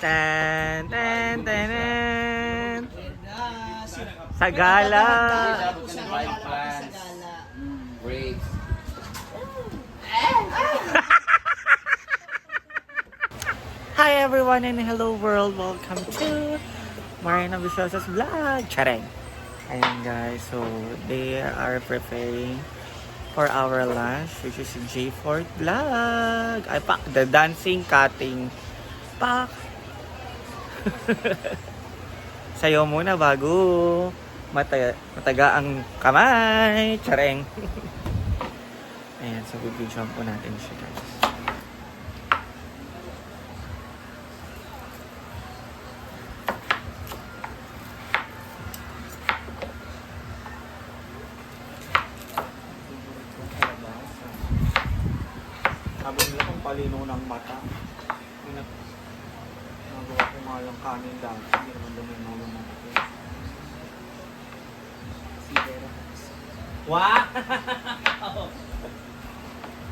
Tan, tan, tan, tan. Sa gala. Grapes. Hi everyone and hello world. Welcome to Marina Viciosa's vlog. Chareng. Ayan guys, so they are preparing for our lunch, which is J4 vlog. Ay pak, the dancing cutting. Pak. Sayo muna bago mataga ang kamay. Chareng. Ayan, so bibidyoan po natin siya guys. Sabi nila kung palino ng mata. Nagawa ko nga lang kanin dati. Hindi naman dumi ng ulo ng ito. Wow!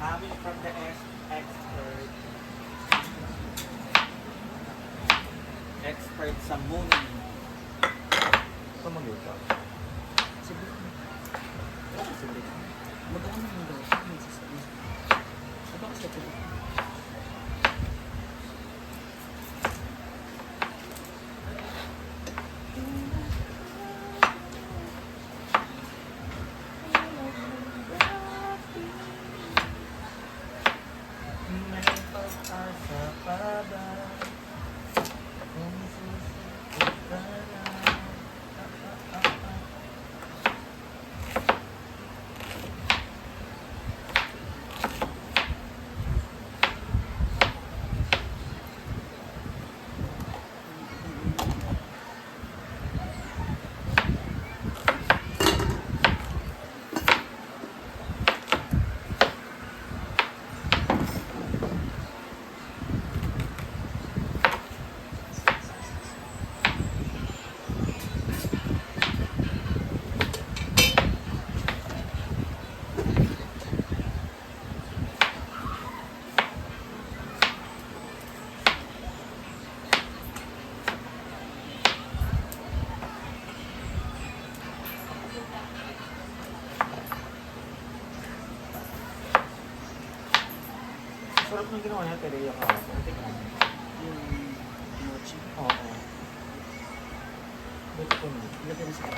Coming from the expert. Expert sa mooning. Ito mag-ito. Sabit mo. Sabit mo. Magawa mo yung daw. Ano kasi ito? Sarap nung ginawa niya, Tereya ka. Yung mochi. Oo. Buti ko na. Ilagay mo sa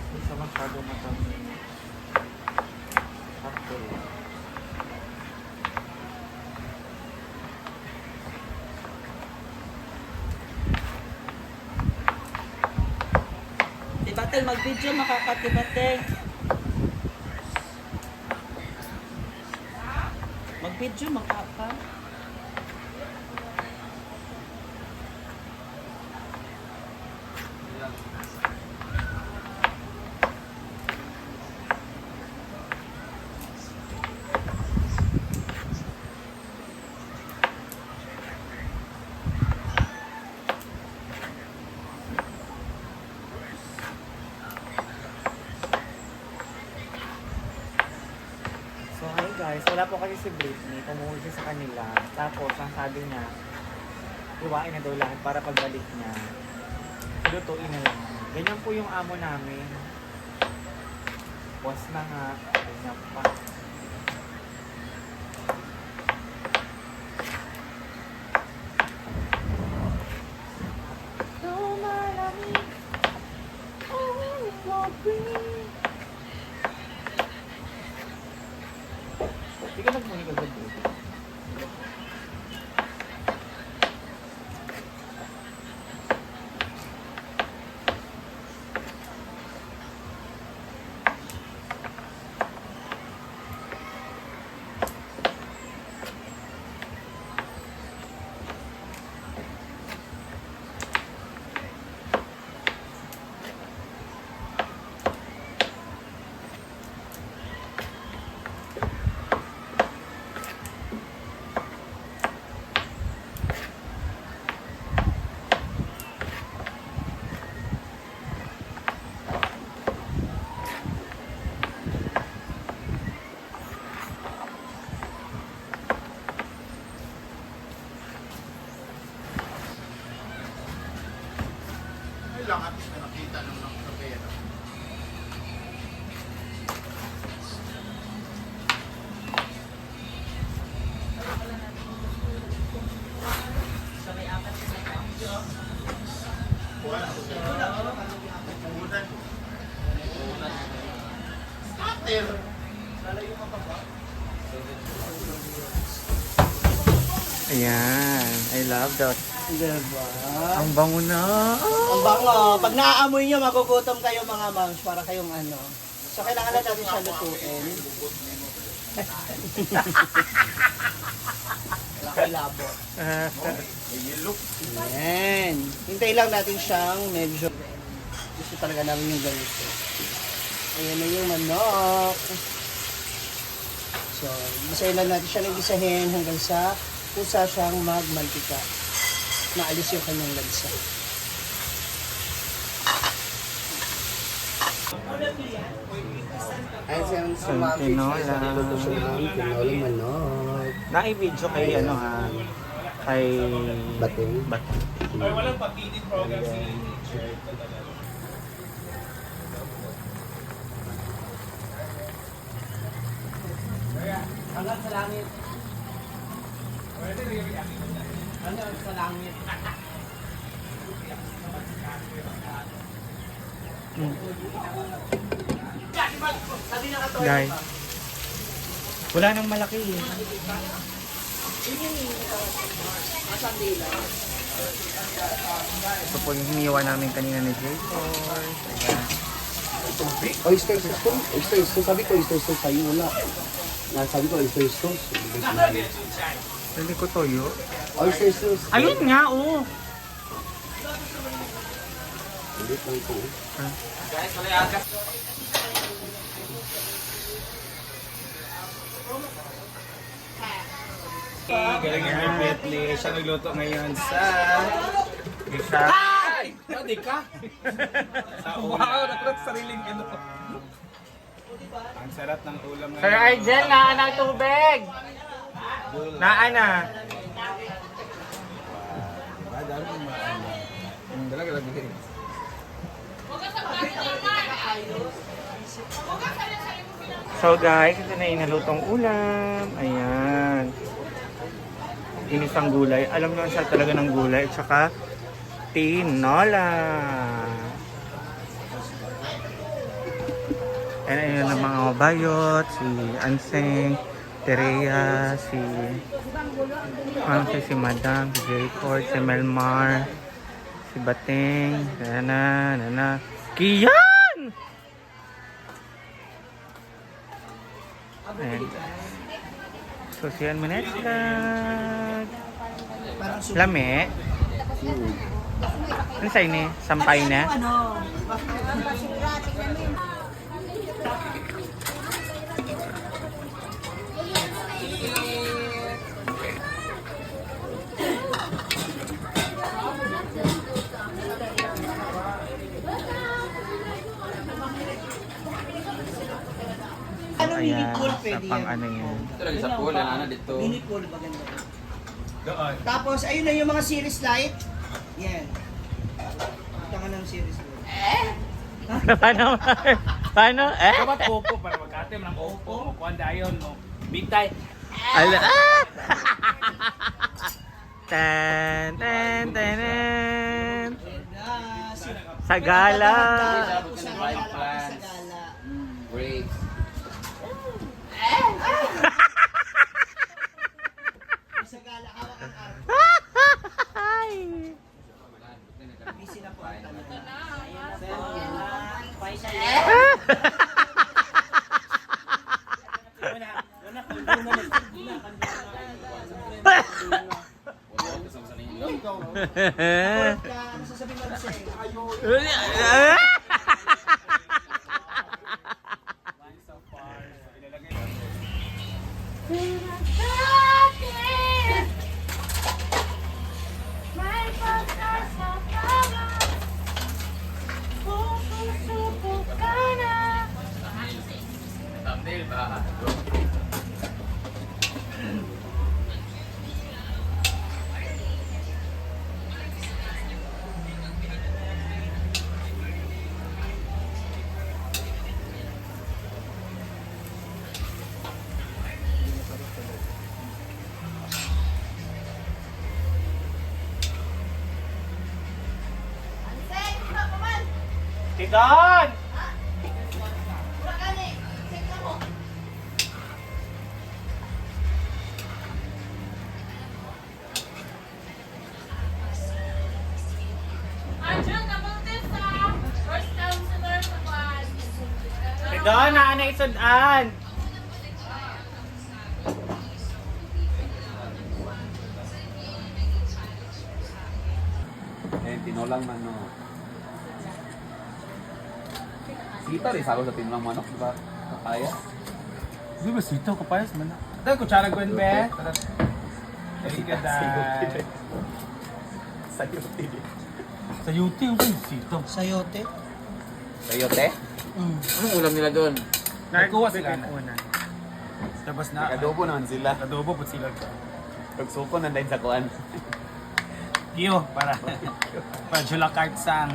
Hindi siya masyado matamin. Sakto lang. Tibateng, mag-video makakatibateng. Mag-video makaka. So hi guys, wala po kasi si Britney, tumuhol siya sa kanila. Tapos ang sabi niya, iwain na daw lahat para pagbalik niya, lutuin na lang. Ganyan po yung amo namin. Boss na nga, ganyan pa. Hindi ka nagmuni ka doon, bro. lang at least na nakita ng sa pera. Ayan. I love that. Diba? Ang bango na. Ang bango. Pag naaamoy nyo, magugutom kayo mga moms para kayong ano. So, kailangan na natin siya lutuin. Laki labo. Ayan. Hintay lang natin siyang medyo. Gusto talaga namin yung ganito. Ayan na yung manok. So, gisahin lang natin siya ng gisahin hanggang sa kusa siyang magmantika. Maalis yung kanyang lansa. Ay, siyang Tinola. tinolang manok. Nai-video kay ano ha? Kay Bating. Bating. Hanggang sa langit. Hanggang sa langit. Guys. Wala nang malaki eh. Ito po yung hiniwa namin kanina ni Jay. Ayan. Oyster sauce. Oyster sauce. Sabi ko oyster sauce sa'yo. Wala. Sabi ko oyster sauce. Hindi ko toyo. Oyster sauce. Ayun nga oh. Hindi ko ito. Galing yung Bentley. Siya nagluto ngayon sa... Isa. Ay! Hindi ka? Wow! Nakulot sariling ano. Ang sarap ng ulam Sir Argel, naan ng tubig. Naan na. Dami yung maano. Yung dalaga lagi. So guys, ito na yung nalutong ulam. Ayan. Inisang gulay. Alam nyo siya talaga ng gulay. At saka tinola. And ayun ang mga kabayot. Si Anseng, Terea, si si Madam, si Jayford, si Melmar, si Bating, Nana, Kian! Ayan. So, siyan mo next vlog. Lame. Ano sa'yo ni? Sampay na? Ano mini Ayan, pool sa pwede pang yan? ano yan. Ito lagi sa pool. Ano dito? Mini pool maganda. Doon. Tapos ayun na yung mga series light. Yan. Ito ka ng series light. Paano? Paano? Kamat opo para magkatim ng opo. Kuhan dayon mo. Bitay. Ala! Ah! Tan, tan, tan, tan. Sa gala. Sa gala. Breaks. Sa gala, hawak ang araw. Ay! Busy na po ang talaga. Ano sasabihin mo sa'yo? Thumbnail ba? Tidon! Tidon, na isudan. Tinolang manok. Sita rin sabi sa tinolang manok, di ba? Kapaya. Di ba sita, kapayas man. Ito, kutsara gwen, be. Kasi ka dahil. Sa yuti, okay, sita. Sayote. Sayote? Anong ulam nila doon? Nagkuha sila na. Tapos na. Adobo naman sila. Adobo po sila. Pagsuko na dahil sa kuan. Iyo, para Jula Kart sang.